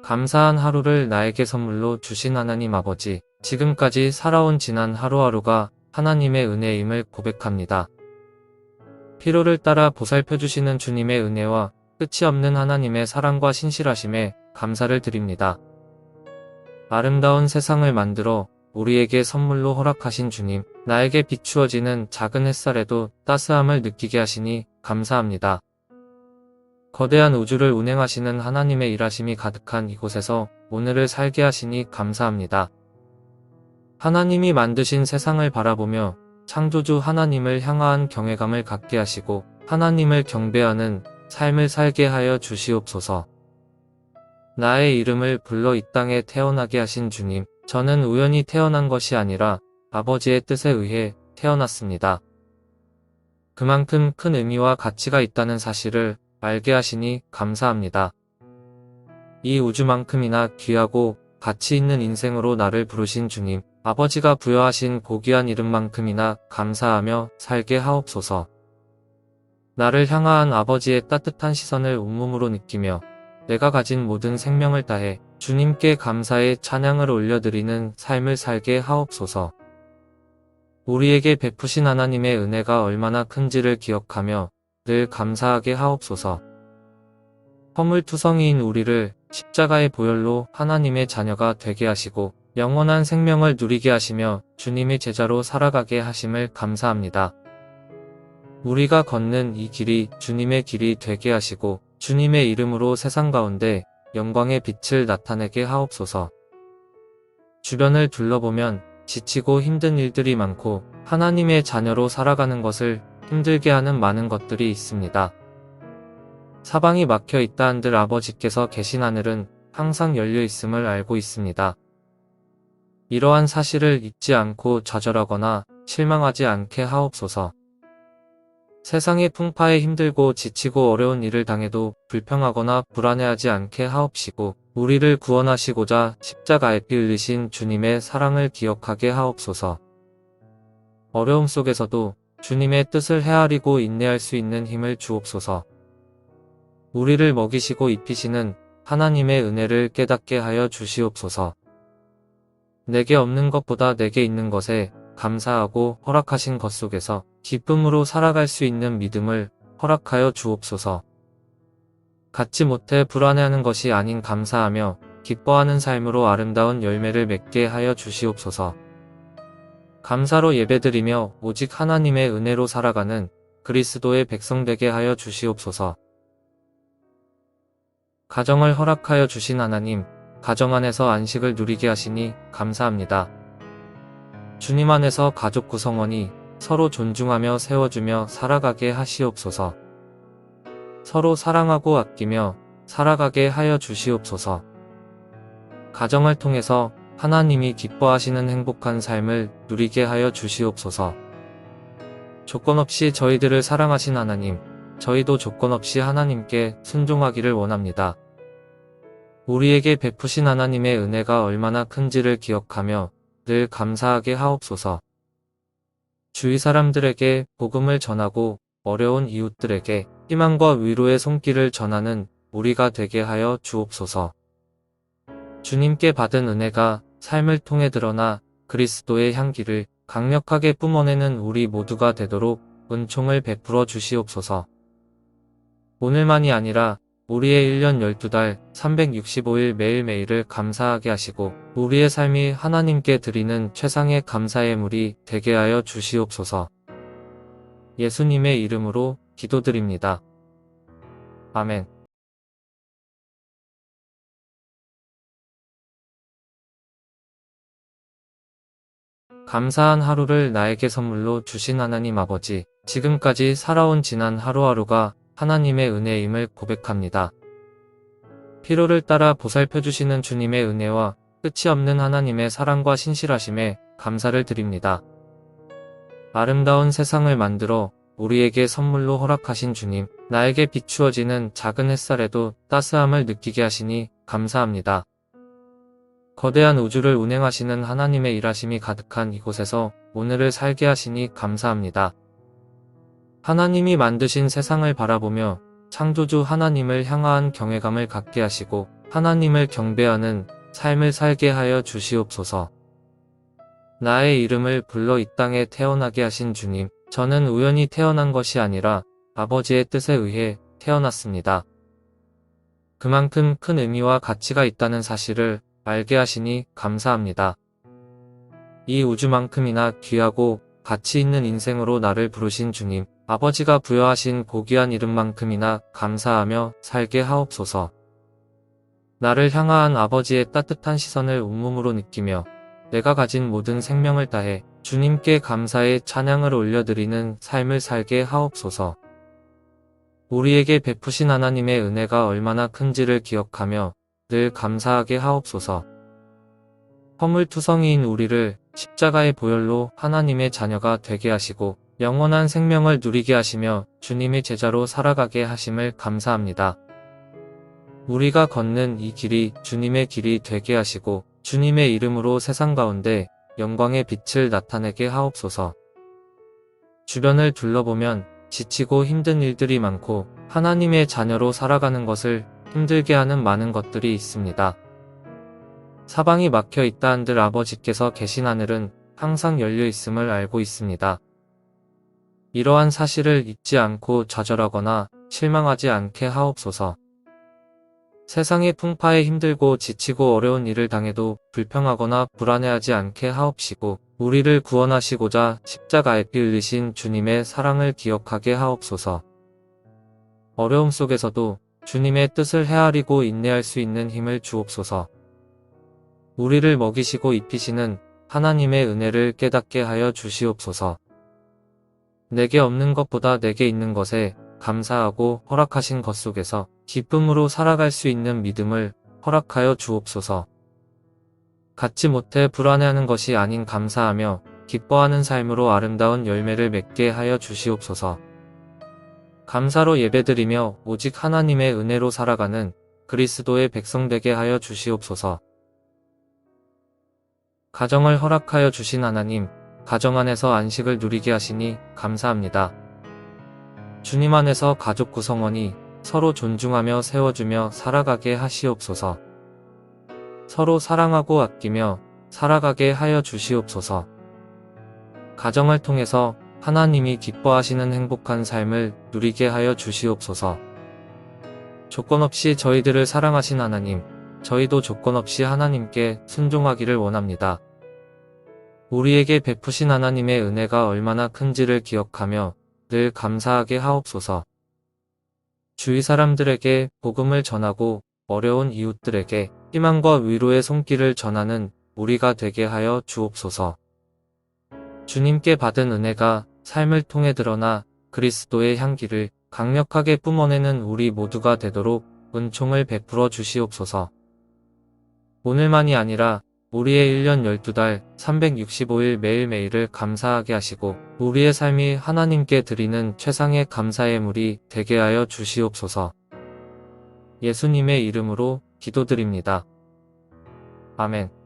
감사한 하루를 나에게 선물로 주신 하나님 아버지, 지금까지 살아온 지난 하루하루가 하나님의 은혜임을 고백합니다. 피로를 따라 보살펴주시는 주님의 은혜와 끝이 없는 하나님의 사랑과 신실하심에 감사를 드립니다. 아름다운 세상을 만들어 우리에게 선물로 허락하신 주님, 나에게 비추어지는 작은 햇살에도 따스함을 느끼게 하시니 감사합니다. 거대한 우주를 운행하시는 하나님의 일하심이 가득한 이곳에서 오늘을 살게 하시니 감사합니다. 하나님이 만드신 세상을 바라보며 창조주 하나님을 향한 경외감을 갖게 하시고 하나님을 경배하는 삶을 살게 하여 주시옵소서. 나의 이름을 불러 이 땅에 태어나게 하신 주님, 저는 우연히 태어난 것이 아니라 아버지의 뜻에 의해 태어났습니다. 그만큼 큰 의미와 가치가 있다는 사실을 알게 하시니 감사합니다. 이 우주만큼이나 귀하고 가치 있는 인생으로 나를 부르신 주님, 아버지가 부여하신 고귀한 이름만큼이나 감사하며 살게 하옵소서. 나를 향한 아버지의 따뜻한 시선을 온몸으로 느끼며 내가 가진 모든 생명을 다해 주님께 감사의 찬양을 올려드리는 삶을 살게 하옵소서. 우리에게 베푸신 하나님의 은혜가 얼마나 큰지를 기억하며 늘 감사하게 하옵소서. 허물투성이인 우리를 십자가의 보혈로 하나님의 자녀가 되게 하시고 영원한 생명을 누리게 하시며 주님의 제자로 살아가게 하심을 감사합니다. 우리가 걷는 이 길이 주님의 길이 되게 하시고 주님의 이름으로 세상 가운데 영광의 빛을 나타내게 하옵소서. 주변을 둘러보면 지치고 힘든 일들이 많고 하나님의 자녀로 살아가는 것을 힘들게 하는 많은 것들이 있습니다. 사방이 막혀 있다 한들 아버지께서 계신 하늘은 항상 열려 있음을 알고 있습니다. 이러한 사실을 잊지 않고 좌절하거나 실망하지 않게 하옵소서. 세상의 풍파에 힘들고 지치고 어려운 일을 당해도 불평하거나 불안해하지 않게 하옵시고 우리를 구원하시고자 십자가에 피 흘리신 주님의 사랑을 기억하게 하옵소서. 어려움 속에서도 주님의 뜻을 헤아리고 인내할 수 있는 힘을 주옵소서. 우리를 먹이시고 입히시는 하나님의 은혜를 깨닫게 하여 주시옵소서. 내게 없는 것보다 내게 있는 것에 감사하고 허락하신 것 속에서 기쁨으로 살아갈 수 있는 믿음을 허락하여 주옵소서. 갖지 못해 불안해하는 것이 아닌 감사하며 기뻐하는 삶으로 아름다운 열매를 맺게 하여 주시옵소서. 감사로 예배드리며 오직 하나님의 은혜로 살아가는 그리스도의 백성 되게 하여 주시옵소서. 가정을 허락하여 주신 하나님, 가정 안에서 안식을 누리게 하시니 감사합니다. 주님 안에서 가족 구성원이 서로 존중하며 세워주며 살아가게 하시옵소서. 서로 사랑하고 아끼며 살아가게 하여 주시옵소서. 가정을 통해서 하나님이 기뻐하시는 행복한 삶을 누리게 하여 주시옵소서. 조건 없이 저희들을 사랑하신 하나님, 저희도 조건 없이 하나님께 순종하기를 원합니다. 우리에게 베푸신 하나님의 은혜가 얼마나 큰지를 기억하며 늘 감사하게 하옵소서. 주위 사람들에게 복음을 전하고 어려운 이웃들에게 희망과 위로의 손길을 전하는 우리가 되게 하여 주옵소서. 주님께 받은 은혜가 삶을 통해 드러나 그리스도의 향기를 강력하게 뿜어내는 우리 모두가 되도록 은총을 베풀어 주시옵소서. 오늘만이 아니라 우리의 1년 12달 365일 매일매일을 감사하게 하시고 우리의 삶이 하나님께 드리는 최상의 감사의 물이 되게 하여 주시옵소서. 예수님의 이름으로 기도드립니다. 아멘. 감사한 하루를 나에게 선물로 주신 하나님 아버지, 지금까지 살아온 지난 하루하루가 하나님의 은혜임을 고백합니다. 피로를 따라 보살펴주시는 주님의 은혜와 끝이 없는 하나님의 사랑과 신실하심에 감사를 드립니다. 아름다운 세상을 만들어 우리에게 선물로 허락하신 주님, 나에게 비추어지는 작은 햇살에도 따스함을 느끼게 하시니 감사합니다. 거대한 우주를 운행하시는 하나님의 일하심이 가득한 이곳에서 오늘을 살게 하시니 감사합니다. 하나님이 만드신 세상을 바라보며 창조주 하나님을 향한 경외감을 갖게 하시고 하나님을 경배하는 삶을 살게 하여 주시옵소서. 나의 이름을 불러 이 땅에 태어나게 하신 주님, 저는 우연히 태어난 것이 아니라 아버지의 뜻에 의해 태어났습니다. 그만큼 큰 의미와 가치가 있다는 사실을 알게 하시니 감사합니다. 이 우주만큼이나 귀하고 가치 있는 인생으로 나를 부르신 주님, 아버지가 부여하신 고귀한 이름만큼이나 감사하며 살게 하옵소서. 나를 향한 아버지의 따뜻한 시선을 온몸으로 느끼며 내가 가진 모든 생명을 다해 주님께 감사의 찬양을 올려드리는 삶을 살게 하옵소서. 우리에게 베푸신 하나님의 은혜가 얼마나 큰지를 기억하며 늘 감사하게 하옵소서. 허물투성이인 우리를 십자가의 보혈로 하나님의 자녀가 되게 하시고 영원한 생명을 누리게 하시며 주님의 제자로 살아가게 하심을 감사합니다. 우리가 걷는 이 길이 주님의 길이 되게 하시고 주님의 이름으로 세상 가운데 영광의 빛을 나타내게 하옵소서. 주변을 둘러보면 지치고 힘든 일들이 많고 하나님의 자녀로 살아가는 것을 힘들게 하는 많은 것들이 있습니다. 사방이 막혀 있다 한들 아버지께서 계신 하늘은 항상 열려 있음을 알고 있습니다. 이러한 사실을 잊지 않고 좌절하거나 실망하지 않게 하옵소서. 세상의 풍파에 힘들고 지치고 어려운 일을 당해도 불평하거나 불안해하지 않게 하옵시고 우리를 구원하시고자 십자가에 피 흘리신 주님의 사랑을 기억하게 하옵소서. 어려움 속에서도 주님의 뜻을 헤아리고 인내할 수 있는 힘을 주옵소서. 우리를 먹이시고 입히시는 하나님의 은혜를 깨닫게 하여 주시옵소서. 내게 없는 것보다 내게 있는 것에 감사하고 허락하신 것 속에서 기쁨으로 살아갈 수 있는 믿음을 허락하여 주옵소서. 갖지 못해 불안해하는 것이 아닌 감사하며 기뻐하는 삶으로 아름다운 열매를 맺게 하여 주시옵소서. 감사로 예배드리며 오직 하나님의 은혜로 살아가는 그리스도의 백성 되게 하여 주시옵소서. 가정을 허락하여 주신 하나님, 가정 안에서 안식을 누리게 하시니 감사합니다. 주님 안에서 가족 구성원이 서로 존중하며 세워주며 살아가게 하시옵소서. 서로 사랑하고 아끼며 살아가게 하여 주시옵소서. 가정을 통해서 하나님이 기뻐하시는 행복한 삶을 누리게 하여 주시옵소서. 조건 없이 저희들을 사랑하신 하나님, 저희도 조건 없이 하나님께 순종하기를 원합니다. 우리에게 베푸신 하나님의 은혜가 얼마나 큰지를 기억하며 늘 감사하게 하옵소서. 주위 사람들에게 복음을 전하고 어려운 이웃들에게 희망과 위로의 손길을 전하는 우리가 되게 하여 주옵소서. 주님께 받은 은혜가 삶을 통해 드러나 그리스도의 향기를 강력하게 뿜어내는 우리 모두가 되도록 은총을 베풀어 주시옵소서. 오늘만이 아니라 우리의 1년 12달 365일 매일매일을 감사하게 하시고 우리의 삶이 하나님께 드리는 최상의 감사의 물이 되게 하여 주시옵소서. 예수님의 이름으로 기도드립니다. 아멘.